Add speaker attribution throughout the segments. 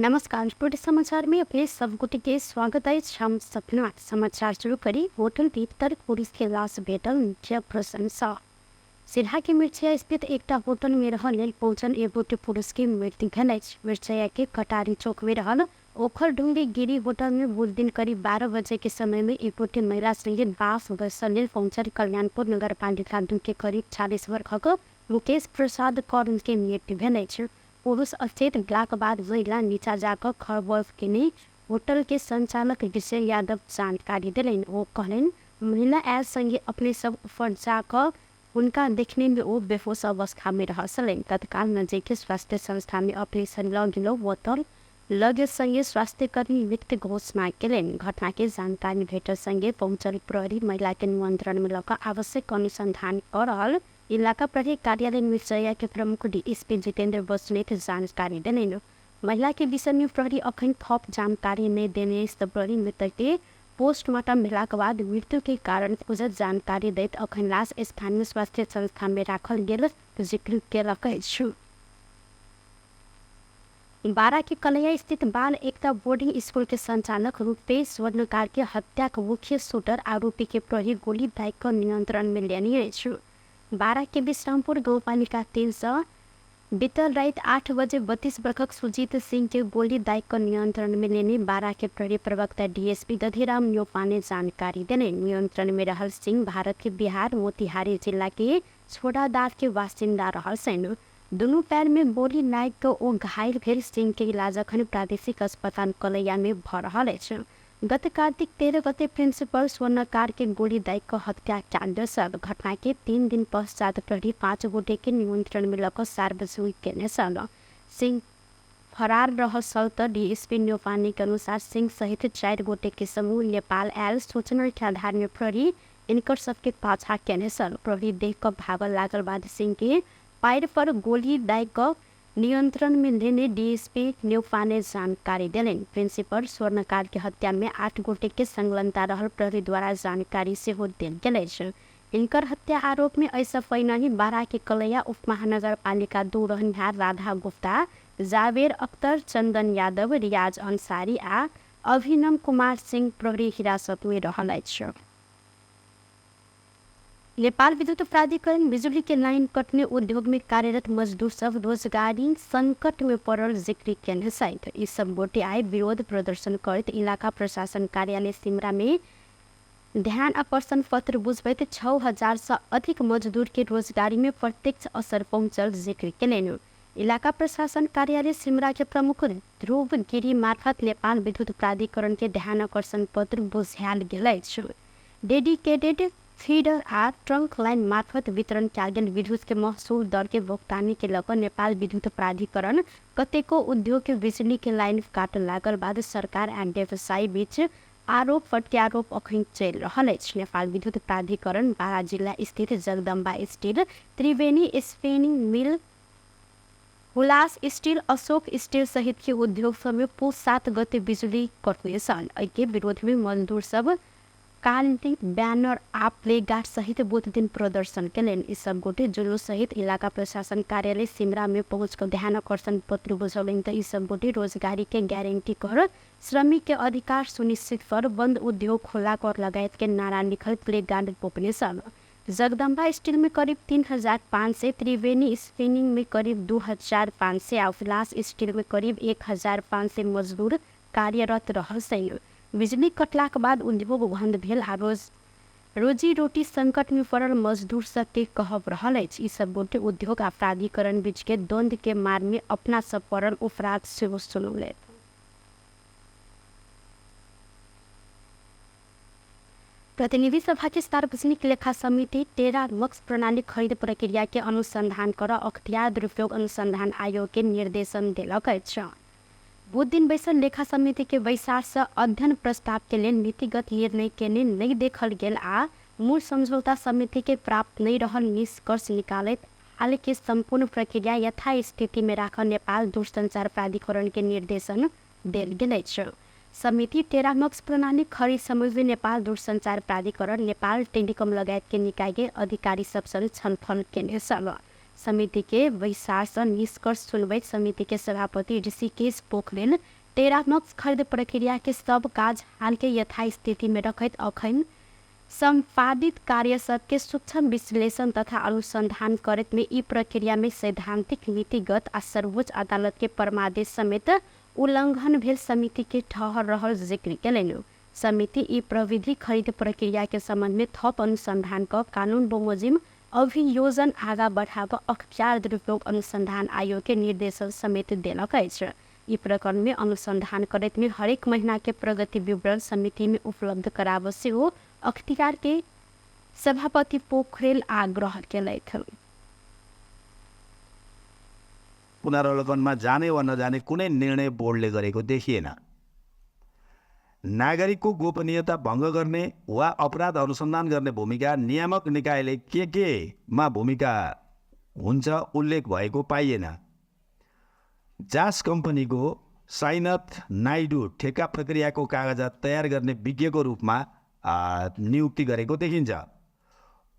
Speaker 1: नमस्कार। टुडे समाचार में अपने सबको के स्वागत है। हम सपना समाचार शुरू करी। होटल भीतर पुलिस के लाश भेटल मुख्य प्रशंसा। सिरहा के मिर्चिया स्थित एक होटल में रहल पहुंचल एगो पुरुष की मृत्यु भेल। मिर्चिया के कटारी चौक में रहल ओखरढुंगी गिरी होटल में बुध दिन करीब 12 बजे के समय में एगो महिला संगे बास बसल पहुंचल कल्याणपुर नगर पालिका 2 के करीब 40 वर्ष मुकेश प्रसाद कौर के मृत्यु भेल। पुरुष अचेत भेलाक बाद महिला नीचा जाकर खबर के होटल के संचालक विजय यादव जानकारी दिलन। वो कहलन महिला ऐल संगे अपने सब ऊपर जाकर उनका देखने में वो बेहोश अवस्था में रहलन। तत्काल नजदीक के स्वास्थ्य संस्था में ऑपरेशन लगिलो बोतल लगे संगे स्वास्थ्यकर्मी मृत घोषणा कलन। घटना के जानकारी भेटल संगे पहुंचल प्रहरी महिला के नियंत्रण में लगा आवश्यक अनुसंधान कर रहल इलाका प्रहरी कार्यालय मिर्चया के प्रमुख डीएसपी जितेंद्र बसुनेत जानकारी दिलन। महिला के विषय में प्रहरी अखन थप जानकारी नहीं देने प्रहरी मृतक के पोस्टमार्टम भेला के बाद मृत्यु के कारण खोजत जानकारी दैत अखन लाश स्थानीय स्वास्थ्य संस्था में राखल गेल जिक्र केलक। बारा के कलैया स्थित बाल एकता बोर्डिंग स्कूल के संचालक रूपेश स्वर्णकार के हत्या के मुख्य शूटर आरोपी के प्रहरी गोली दाग नियंत्रण में लेने। बारा के विश्रामपुर गाउँपालिका 3 से बीतल रात 8 बजे 32 वर्षक सुजीत सिंह के गोली दाग नियंत्रण में लेने बारा के प्रहरी प्रवक्ता डीएसपी दधिराम न्योपा ने जानकारी देने। नियंत्रण में रहल सिंह भारत के बिहार मोतिहारी जिला के छोड़ादार के बासिंदा रहल सन। दोनों पैर में गोली लाग ओ घायल भेल सिंह के इलाज अखन प्रादेशिक अस्पताल कलैया में भ रहल अछि। गत कार्तिक 13 गते प्रिंसिपल स्वर्णकार के गोली दाग हत्या कांड सब घटना के 3 दिन पश्चात प्रहरी 5 गोटे के नियंत्रण में लक सार्वजनिक केने सल। सिंह फरार रहल त डीएसपी न्योपानी के अनुसार सिंह सहित 4 गोटे के समूह नेपाल आयल सूचना के आधार में प्रहरी इनकर सबके पाछा केने सल। प्रहरी देख भागल लागल बाद सिंह के पैर पर गोली दाग नियंत्रण में लेने डीएसपी न्योपा ने जानकारी दिलन। प्रिंसिपल स्वर्णकार के हत्या में 8 गोटे के संलग्नता रहल प्रहरी द्वारा जानकारी से हो देल गेल। इनकर हत्या आरोप में ऐसा पैनही बारा के कलैया उप महानगर पालिका 2 रहनिहार राधा गुप्ता, जावेर अख्तर, चंदन यादव, रियाज अंसारी आ अभिनव कुमार सिंह प्रहरी हिरासत में रहल अछि। नेपाल विद्युत प्राधिकरण बिजुली के लाइन कटने उद्योग में कार्यरत मजदूर सब रोजगारी संकट में पड़ल जिक्र केने सहित इस सब गोटे आए विरोध प्रदर्शन करत इलाका प्रशासन कार्यालय सिमरा में ध्यान आकर्षण पत्र बुझबैत 6000 से अधिक मजदूर के रोजगारी में प्रत्यक्ष असर पहुंचल जिक्र केलन। इलाका प्रशासन कार्यालय सिमरा के प्रमुख ध्रुव गिरी मार्फत नेपाल विद्युत प्राधिकरण के ध्यान आकर्षण पत्र बुझायल गेल अछि। डेडिकेटेड फीडर आ ट्रंक लाइन मार्फत वितरण कयल गेल विद्युत के महसूल दर के भुगतानी के लकर नेपाल विद्युत प्राधिकरण कतेको उद्योग के बिजली के लाइन काट लागल बाद सरकार आ व्यवसायी बीच आरोप प्रत्यारोप अखन चलि रहल अछि। नेपाल विद्युत प्राधिकरण बारा जिला स्थित Jagdamba steel, Triveni spinning mill, Hulas steel, Ashok steel सहित के उद्योग सब में पुस 7 गते बिजली कटने सन। एके विरोध में मजदूर सब काली बैनर आ प्ले गार्ड सहित बुध दिन प्रदर्शन कलन। इस सब गोटे जुलूस सहित इलाका प्रशासन कार्यालय सिमरा में पहुंचकर ध्यान आकर्षण पत्र बुझौलन। इस सब गोटे रोजगारी के गारंटी कर, श्रमिक के अधिकार सुनिश्चित कर, बंद उद्योग खोला कर लगायत के नारा लिखल प्ले गार्ड पोपने सन। जगदम्बा स्टील में करीब 3500, त्रिवेणी स्पिनिंग में करीब 2500 और हुलास स्टील में करीब 1500 मजदूर कार्यरत रहल। बिजली कटला के बाद उद्योग बंद भेल आ रोजी रोटी संकट में पड़ल मजदूर सबके कहब रहल अछि। ई सब गोटे उद्योग आ प्राधिकरण बीच के द्वंद्व के मार में अपना सब पड़ल उपराध सेहो सुनौले। प्रतिनिधि सभा के सार्वजनिक लेखा समिति टेरा मक्स प्रणाली खरीद प्रक्रिया के अनुसंधान कर अख्तियार दुरुपयोग अनुसंधान आयोग के निर्देशन देलक अछि। बुध दिन बैसल लेखा समिति के बैसार से अध्ययन प्रस्ताव के लिए नीतिगत निर्णय के लिए नहीं देखल गेल आ मूल समझौता समिति के प्राप्त नहीं रहल निष्कर्ष निकालत हाल के संपूर्ण प्रक्रिया यथास्थिति में राखल नेपाल दूरसंचार प्राधिकरण के निर्देशन देल गेल अछि। समिति टेरामक्स प्रणाली खरीद सम्बन्धी नेपाल दूरसंचार प्राधिकरण, नेपाल टेलिकम लगायत के निकाय के अधिकारी सब छलफल केने सल। समिति के विशास निष्कर्ष सुनबे समिति के सभापति ऋषिकेश पोखरेल टेरामक्स खरीद प्रक्रिया के सब काज हाल के यथास्थिति में रखत अखन संपादित कार्य सबके सूक्ष्म विश्लेषण तथा अनुसंधान करत में ई प्रक्रिया में सैद्धांतिक नीतिगत आ सर्वोच्च अदालत के परमादेश समेत उल्लंघन भेल समिति के ठहर रहल जिक्र केलनि। समिति ई प्रविधि खरीद प्रक्रिया के संबंध में थप अनुसंधान क कानून बमोजिम अभियोजन आगा बढ़ाव अख्तियार दुरुपयोग अनुसंधान आयोग के निर्देशन समेत देलक अछि। ई प्रकरण में अनुसंधान करत में हरेक महीना के प्रगति विवरण समिति में उपलब्ध कराव से हो अख्तियार के सभापति पोखरेल आग्रह केलथि।
Speaker 2: पुनरावलोकनमा जाने वा नजाने कुनै निर्णय बोर्डले गरेको देखिएन। नागरिकको गोपनीयता भङ्ग गर्ने वा अपराध अनुसन्धान गर्ने भूमिका नियामक निकायले केमा भूमिका हुन्छ उल्लेख भएको पाइएन। जास कम्पनीको साइनथ नाइडू ठेक्का प्रक्रियाको कागजात तयार गर्ने विज्ञको रूपमा नियुक्ति गरेको देखिन्छ।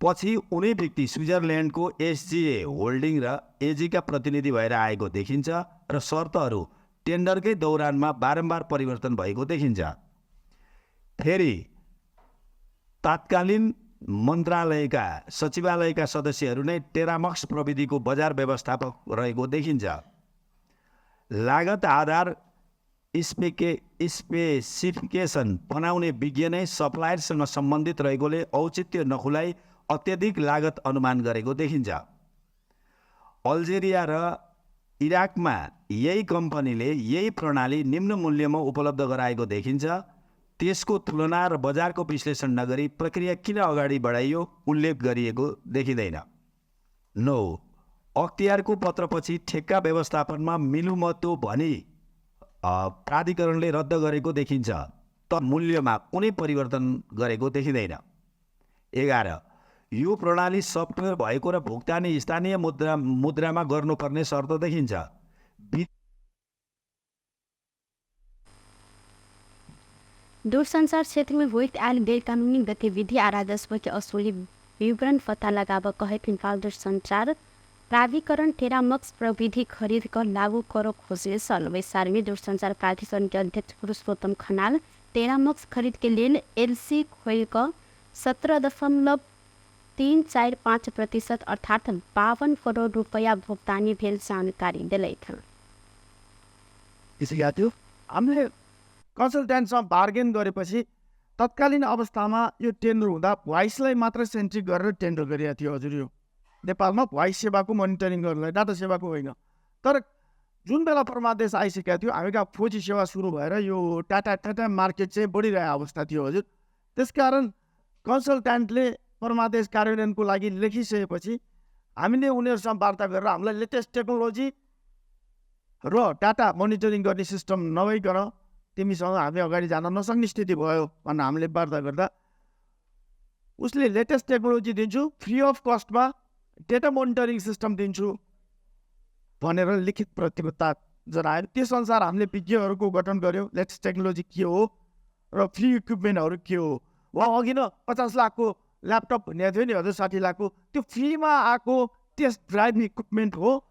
Speaker 2: पछि उनै व्यक्ति स्विजरल्यान्डको एसजीए होल्डिङ र एजीका प्रतिनिधि भएर आएको देखिन्छ र शर्तहरू टेन्डरकै दौरानमा बारम्बार परिवर्तन भएको देखिन्छ। फेरि तत्कालीन मन्त्रालयका सचिवालयका सदस्यहरू नै टेरामक्स प्रविधिको बजार व्यवस्थापक रहेको देखिन्छ। लागत आधार स्पेसिफिकेसन बनाउने विज्ञ नै सप्लायरसँग सम्बन्धित रहेकोले औचित्य नखुलाई अत्यधिक लागत अनुमान गरेको देखिन्छ। अल्जेरिया र इराकमा यही कम्पनीले यही प्रणाली निम्न मूल्यमा उपलब्ध गराएको देखिन्छ। त्यसको तुलना र बजारको विश्लेषण नगरी प्रक्रिया किन अगाडि बढाइयो उल्लेख गरिएको देखिँदैन। 9 अख्तियारको पत्रपछि ठेक्का व्यवस्थापनमा मिलुमतो भनी प्राधिकरणले रद्द गरेको देखिन्छ तर मूल्यमा कुनै परिवर्तन गरेको देखिँदैन। 11 यो प्रणाली सफ्टवेयर भएको र भुक्तानी स्थानीय मुद्रामा गर्नुपर्ने शर्त देखिन्छ।
Speaker 1: दूरसंचार क्षेत्र में होइत आयल गैरकानूनी गतिविधि आ राजस्व के असुली विवरण पता लगाव कहे नेपाल दूरसंचार प्राधिकरण टेरामक्स प्रविधि खरीद कर लागू करो खोजे सन। वैसार में दूरसंचार प्राधिकरण के अध्यक्ष पुरुषोत्तम खनाल टेरामक्स खरीद के लिए एलसी खोल कर 17.345% अर्थात 52 करोड़ रुपया भुक्तानी भेल जानकारी दिलैथि।
Speaker 3: हामीले कन्सल्टेन्टसँग बार्गेन गरेपछि तत्कालीन अवस्थामा यो टेन्डर हुँदा भोइसलाई मात्र सेन्ट्रिक गरेर टेन्डर गरिएको थियो। हजुर यो नेपालमा भोइस सेवाको मोनिटरिङ गर्नलाई डाटा सेवाको होइन। तर जुन बेला परमादेश आइसकेको थियो हामी कहाँ 4G सेवा सुरु भएर यो टाटा मार्केट चाहिँ बढिरहेको अवस्था थियो। हजुर त्यसकारण कन्सल्टेन्टले परमादेश कार्यान्वयनको लागि लेखिसकेपछि हामीले उनीहरूसँग वार्ता गरेर हामीलाई लेटेस्ट टेक्नोलोजी र डाटा मोनिटरिङ गर्ने सिस्टम नभइकन तिमीसँग हामी अगाडि जान नसक्ने स्थिति भयो भनेर हामीले वार्ता गर्दा उसले लेटेस्ट टेक्नोलोजी दिन्छु free of customer data monitoring system दिन्छु भनेर लिखित प्रतिबद्धता जनायो। त्यसअनुसार हामीले विज्ञहरूको गठन गर्यौँ। लेटेस्ट टेक्नोलोजी के हो र फ्री इक्विपमेन्टहरू के हो। वा अघि न 50 लाखको ल्यापटप भन्ने थियो नि हजुर 60 लाखको त्यो फ्रीमा आएको टेस्ट ड्राइभ इक्विपमेन्ट हो।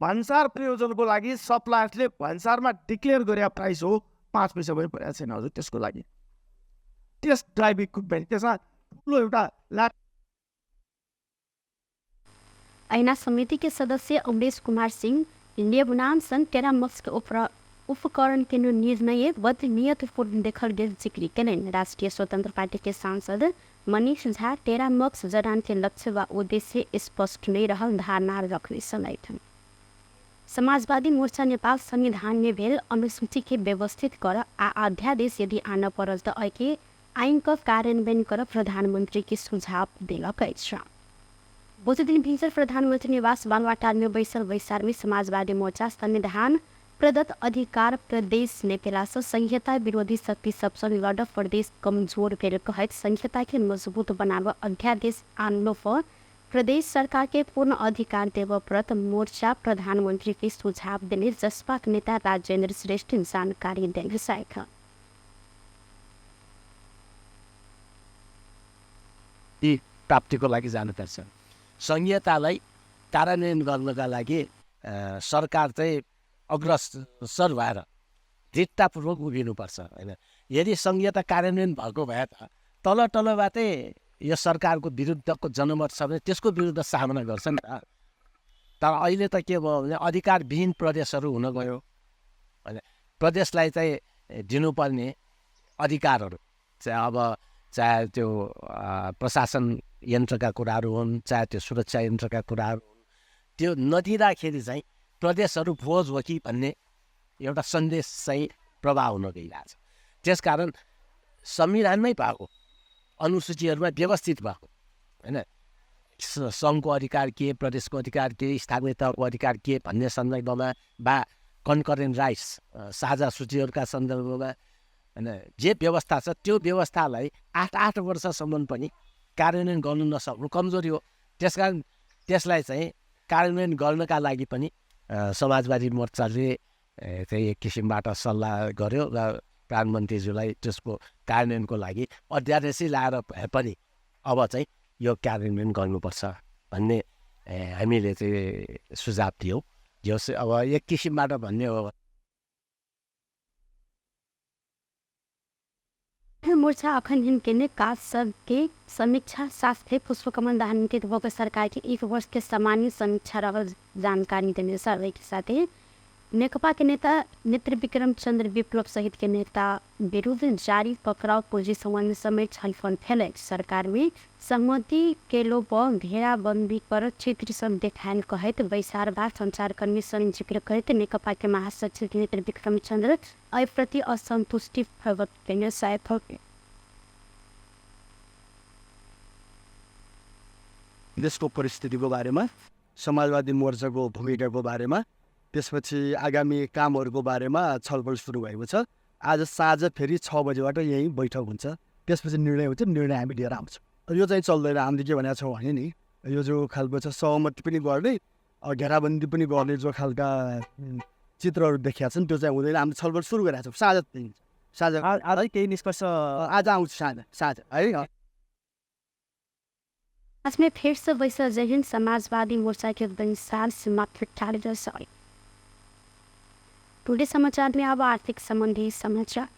Speaker 3: भन्सार प्रयोजनको लागि सप्लायर्सले भन्सारमा डिक्लेयर गरे प्राइस हो 5 पैसा पनि परेको छैन हजुर त्यसको लागि टेस्ट ड्राइभ इक्विपमेन्ट। त्यसमा ठुलो एउटा
Speaker 1: ऐना समिति के सदस्य अमरेश कुमार सिंह लेबनान संघ टेरामक्स के उपकरण के निर्णय बदनीयतपूर्ण देखल गेल जिक्र केलनि। राष्ट्रीय स्वतंत्र पार्टी के सांसद मनीष झा टेरामक्स जडान के लक्ष्य व उद्देश्य स्पष्ट नहीं रहल धारणा रखने समेत समाजवादी मोर्चा नेपाल संविधान में भेल अनुसूची के व्यवस्थित कर आ अध्यादेश यदि आन परल त ऐके आइन का कार्यान्वयन कर प्रधानमंत्री के सुझाव दिलक अछि। बुध दिन भीतर प्रधानमंत्री निवास बालवाटार में बैसल वैसार में समाजवादी मोर्चा संविधान प्रदत्त अधिकार प्रदेश नेपेला से संहिता विरोधी शक्ति सबसे लड़ प्रदेश कमजोर भेल कहत संहिता के मजबूत बनाव अध्यादेश आनलो पर प्रदेश सरकार के पूर्ण अधिकार देव प्रत मोर्चा प्रधानमंत्री के सुझाव देने जसपा नेता राजेन्द्र श्रेष्ठ जानकारी देने सकेका।
Speaker 4: प्राप्तिको लागि जानुपर्छ। संहितालाई कार्यान्वयन गर्नका लागि सरकार चाहिँ अग्रसर भएर दृढतापूर्वक उभिनुपर्छ होइन। यदि संहिता कार्यान्वयन भएको भए त तलबाटै यो सरकारको विरुद्धको जनमत छ भने त्यसको विरुद्ध सामना गर्छ नि त। तर अहिले त के भयो भने अधिकारविहीन प्रदेशहरू हुन गयो होइन। प्रदेशलाई चाहिँ दिनुपर्ने अधिकारहरू चाहिँ अब चाहे त्यो प्रशासन यन्त्रका कुराहरू हुन्, चाहे त्यो सुरक्षा यन्त्रका कुराहरू हुन्, त्यो नदिँदाखेरि चाहिँ प्रदेशहरू भोज हो कि भन्ने एउटा सन्देश चाहिँ प्रभाव हुन गइरहेछ। त्यसकारण संविधानमै भएको अनुसूचीहरूमा व्यवस्थित भएको होइन, सङ्घको अधिकार के, प्रदेशको अधिकार के, स्थानीय तहको अधिकार के भन्ने सन्दर्भमा वा कन्करेन्ट राइट्स साझा सूचीहरूका सन्दर्भमा होइन जे व्यवस्था छ त्यो व्यवस्थालाई 8 वर्षसम्म पनि कार्यान्वयन गर्नु नसक्नु कमजोरी हो। त्यसकारण त्यसलाई चाहिँ कार्यान्वयन गर्नका लागि पनि समाजवादी मोर्चाले चाहिँ एक किसिमबाट सल्लाह गर्यो र प्रधानमन्त्रीज्यूलाई त्यसको कार्यान्वयनको लागि अध्यादेशै ल्याएर भए पनि अब चाहिँ यो कार्यान्वयन गर्नुपर्छ भन्ने हामीले चाहिँ सुझाव दियौँ। जो अब एक किसिमबाट भन्ने हो
Speaker 1: मोर्चा अखन हिनके काज सबके समीक्षा साथै पुष्पकमल दाहानित भएको सरकार के 1 वर्ष के सामान्य समीक्षा रहल जानकारी देने के साथै नेकपा के नेता नेत्र विक्रम चंद्र विप्लव सहित के नेता विरुद्ध जारी पकड़ाव पूंजी संबंधी समेत छलफल फैले सरकार में सहमति के लो घेराबंदी पर क्षेत्र सब देखायल कहत वैसारवाद संचारकर्मी संग जिक्र करते नेकपा के महासचिव नेत्र विक्रम चंद्र प्रति असंतुष्टि प्रकट करने साथ
Speaker 5: देशको परिस्थितिको बारेमा, समाजवादी मोर्चाको भूमिकाको बारेमा, त्यसपछि आगामी कामहरूको बारेमा छलफल सुरु भएको छ। आज साँझ फेरि 6 बजेबाट यहीँ बैठक हुन्छ, त्यसपछि निर्णय हुन्छ, निर्णय हामी लिएर आउँछौँ। यो चाहिँ चल्दैन, हामीले के भनेको छौँ भने नि यो जो खालको छ सहमति पनि गर्ने घेराबन्दी पनि गर्ने जो खालका चित्रहरू देखिया छन् त्यो चाहिँ हुँदैन। हामीले छलफल सुरु गरेका छौँ। साँझ आज केही निष्कर्ष आज आउँछ साँझ है।
Speaker 1: आज में फिर से वैसा जहिन समाजवादी मोर्चा के विशाल सीमा टुडे समाचार में अब आर्थिक संबंधी समाचार।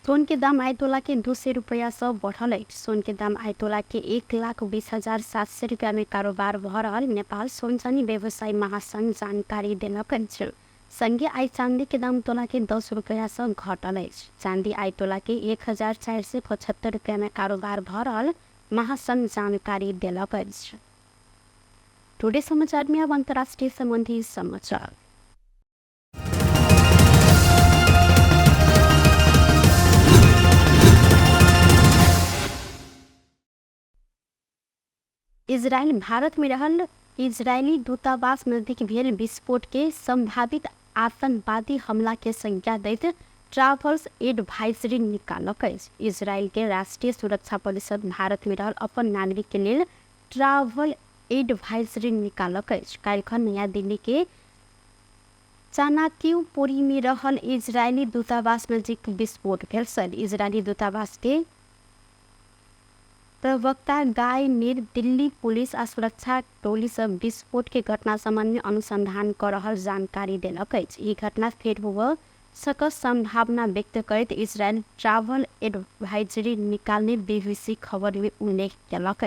Speaker 1: सोन के दाम आयतोला के 200 रुपया से बढ़ल। सोन के दाम आयतोला के 1,20,700 रुपया में कारोबार भ रहल नेपाल सोन चांदी व्यवसायी महासंघ जानकारी देलक। संगे आई चांदी के दाम तोला के 10 रुपया से घटल। चांदी आई तोला के 1,475 रुपया में कारोबार भ रहल महासंघ जानकारी देलक। टुडे समाचार में अब अंतर्राष्ट्रीय संबंधी समाचार। इजरायल भारत में रहल इजरायली दूतावास नजदीक भेल विस्फोट के संभावित आतंकवादी हमला के संज्ञा दैत ट्रैवल्स एडवाइजरी निकालक। इजरायल के राष्ट्रीय सुरक्षा परिषद भारत में रहल अपन नागरिक के लिए ट्रैवल एडवाइजरी निकालक। काल्हि नया दिल्ली के चानाक्यपुरी में रहल इजरायली दूतावास नजदीक विस्फोट भेल। इजरायली दूतावास के प्रवक्ता गाय मीर दिल्ली पुलिस आ सुरक्षा टोली सब विस्फोट के घटना संबंधी अनुसंधान कर रहल जानकारी देलक। ई घटना फेर हुआ सक संभावना व्यक्त करते इजरायल ट्रैवल एडवाइजरी निकालने बीबीसी खबर में उल्लेख केलक।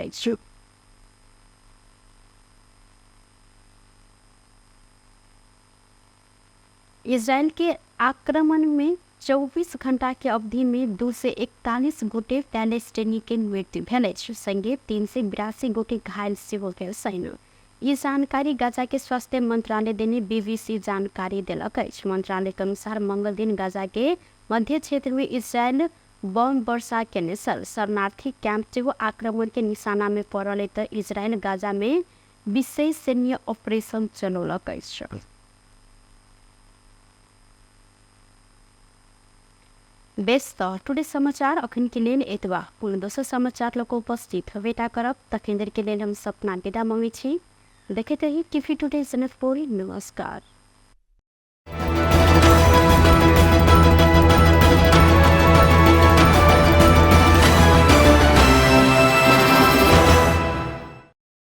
Speaker 1: इजरायल के आक्रमण में 24 घंटा के अवधि में 241 गोटे पैलेस्टीनी के मृत्यु भेल। संगे 382 गोटे घायल सेहो भेल छैन। ये जानकारी गाजा के स्वास्थ्य मंत्रालय देने बीबीसी जानकारी देलक। मंत्रालय के अनुसार मंगल दिन गाजा के मध्य क्षेत्र में इजरायल बम वर्षा के शरणार्थी कैंप से आक्रमण के निशाना में पड़ल तो इजरायल गाजा में विशेष सैन्य ऑपरेशन चलौलक। बेस्ट टुडे समाचार अखन के लिए एतबा पुनः दोसर समाचार लोग उपस्थित बेटा करब तकेंद्र के लिए हम सपना विदा मंगी छी। देखते ही टीवी टुडे जनकपुर। नमस्कार।